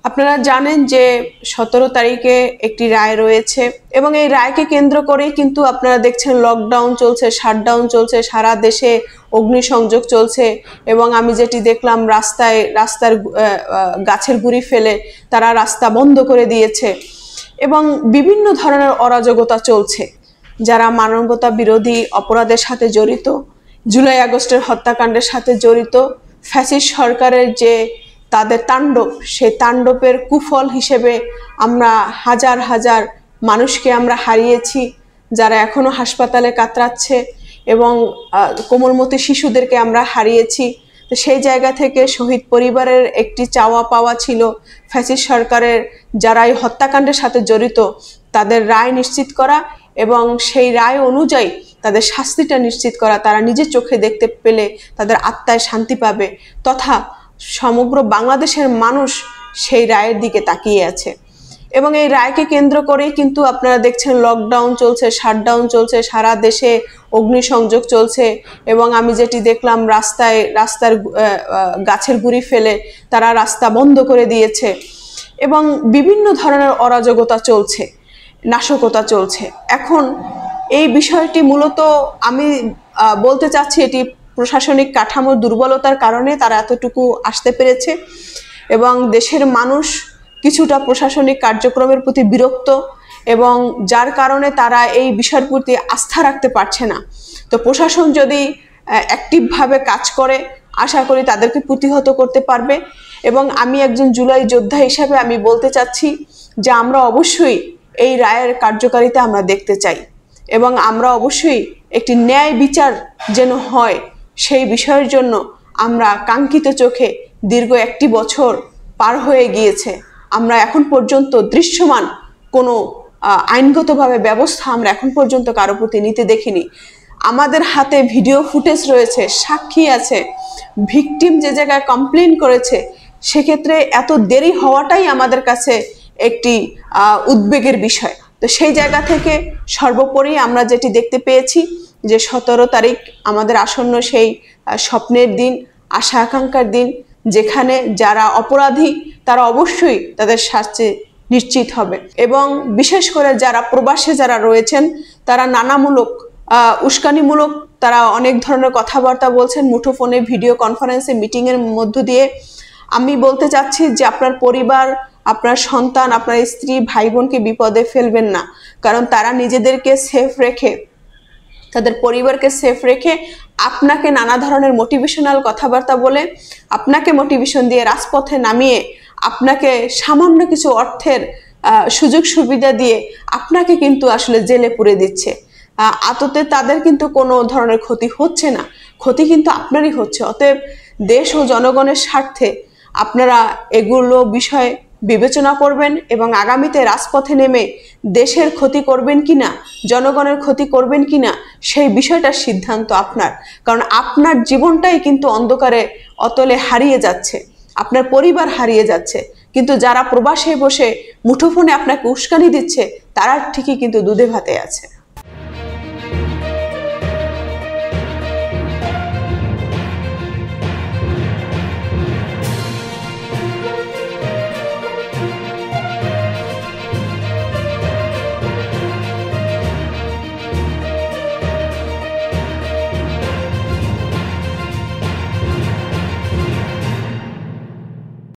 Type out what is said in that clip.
আপনারা জানেন যে 17 তারিখে একটি রায় রয়েছে এবং এই রায়কে কেন্দ্র করেই কিন্তু আপনারা দেখছেন লকডাউন চলছে, শাটডাউন চলছে, সারা দেশে অগ্নিসংযোগ চলছে এবং আমি যেটি দেখলাম রাস্তার গাছের গুঁড়ি ফেলে তারা রাস্তা বন্ধ করে দিয়েছে এবং বিভিন্ন ধরনের অরাজকতা চলছে। যারা মানবতা বিরোধী অপরাধের সাথে জড়িত, জুলাই আগস্টের হত্যাকাণ্ডের সাথে জড়িত, ফ্যাসিস্ট সরকারের যে তাদের তাণ্ডব, সেই তাণ্ডবের কুফল হিসেবে আমরা হাজার হাজার মানুষকে আমরা হারিয়েছি, যারা এখনো হাসপাতালে কাতরাচ্ছে এবং কোমলমতি শিশুদেরকে আমরা হারিয়েছি। তো সেই জায়গা থেকে শহীদ পরিবারের একটি চাওয়া পাওয়া ছিল ফ্যাসিস্ট সরকারের যারা এই হত্যাকাণ্ডের সাথে জড়িত তাদের রায় নিশ্চিত করা এবং সেই রায় অনুযায়ী তাদের শাস্তিটা নিশ্চিত করা। তারা নিজের চোখে দেখতে পেলে তাদের আত্মায় শান্তি পাবে, তথা সমগ্র বাংলাদেশের মানুষ সেই রায়ের দিকে তাকিয়ে আছে এবং এই রায়কে কেন্দ্র করেই কিন্তু আপনারা দেখছেন লকডাউন চলছে, শাটডাউন চলছে, সারা দেশে অগ্নিসংযোগ চলছে এবং আমি যেটি দেখলাম রাস্তার গাছের গুঁড়ি ফেলে তারা রাস্তা বন্ধ করে দিয়েছে এবং বিভিন্ন ধরনের অরাজকতা চলছে, নাশকতা চলছে। এখন এই বিষয়টি মূলত আমি বলতে চাচ্ছি এটি প্রশাসনিক কাঠামোর দুর্বলতার কারণে তারা এতটুকু আসতে পেরেছে এবং দেশের মানুষ কিছুটা প্রশাসনিক কার্যক্রমের প্রতি বিরক্ত এবং যার কারণে তারা এই বিষয়ের প্রতি আস্থা রাখতে পারছে না। তো প্রশাসন যদি অ্যাক্টিভভাবে কাজ করে আশা করি তাদেরকে প্রতিহত করতে পারবে এবং আমি একজন জুলাই যোদ্ধা হিসাবে আমি বলতে চাচ্ছি যে আমরা অবশ্যই এই রায়ের কার্যকারিতা আমরা দেখতে চাই এবং আমরা অবশ্যই একটি ন্যায় বিচার যেন হয় সেই বিষয়ের জন্য আমরা কাঙ্ক্ষিত চোখে দীর্ঘ 1 বছর পার হয়ে গিয়েছে, আমরা এখন পর্যন্ত দৃশ্যমান কোনো আইনগতভাবে ব্যবস্থা আমরা এখন পর্যন্ত কারো প্রতি নিতে দেখিনি। আমাদের হাতে ভিডিও ফুটেজ রয়েছে, সাক্ষী আছে, ভিকটিম যে জায়গায় কমপ্লেন করেছে, সেক্ষেত্রে এত দেরি হওয়াটাই আমাদের কাছে একটি উদ্বেগের বিষয়। তো সেই জায়গা থেকে সর্বোপরি আমরা যেটি দেখতে পেয়েছি যে 17 তারিখ আমাদের আসন্ন সেই স্বপ্নের দিন, আশা আকাঙ্ক্ষার দিন, যেখানে যারা অপরাধী তারা অবশ্যই তাদের শাস্তি নিশ্চিত হবে এবং বিশেষ করে যারা প্রবাসে যারা রয়েছেন তারা নানামূলক উস্কানিমূলক তারা অনেক ধরনের কথাবার্তা বলছেন মুঠোফোনে, ভিডিও কনফারেন্সে, মিটিংয়ের মধ্য দিয়ে। আমি বলতে চাচ্ছি যে আপনার পরিবার, আপনার সন্তান, আপনার স্ত্রী, ভাই বোনকে বিপদে ফেলবেন না, কারণ তারা নিজেদেরকে সেফ রেখে, তাদের পরিবারকে সেফ রেখে আপনাকে নানা ধরনের মোটিভেশনাল কথাবার্তা বলে, আপনাকে মোটিভেশন দিয়ে রাজপথে নামিয়ে, আপনাকে সামান্য কিছু অর্থের সুযোগ সুবিধা দিয়ে আপনাকে কিন্তু আসলে জেলে পুরে দিচ্ছে। আদতে তাদের কিন্তু কোনো ধরনের ক্ষতি হচ্ছে না, ক্ষতি কিন্তু আপনারই হচ্ছে। অতএব দেশ ও জনগণের স্বার্থে আপনারা এগুলো বিষয়ে বিবেচনা করবেন এবং আগামীতে রাজপথে নেমে দেশের ক্ষতি করবেন কিনা, জনগণের ক্ষতি করবেন কিনা, সেই বিষয়টার সিদ্ধান্ত আপনার। কারণ আপনার জীবনটাই কিন্তু অন্ধকারে অতলে হারিয়ে যাচ্ছে, আপনার পরিবার হারিয়ে যাচ্ছে, কিন্তু যারা প্রবাসে বসে মুঠোফোনে আপনাকে উস্কানি দিচ্ছে তারা ঠিকই কিন্তু দুধে ভাতে আছে।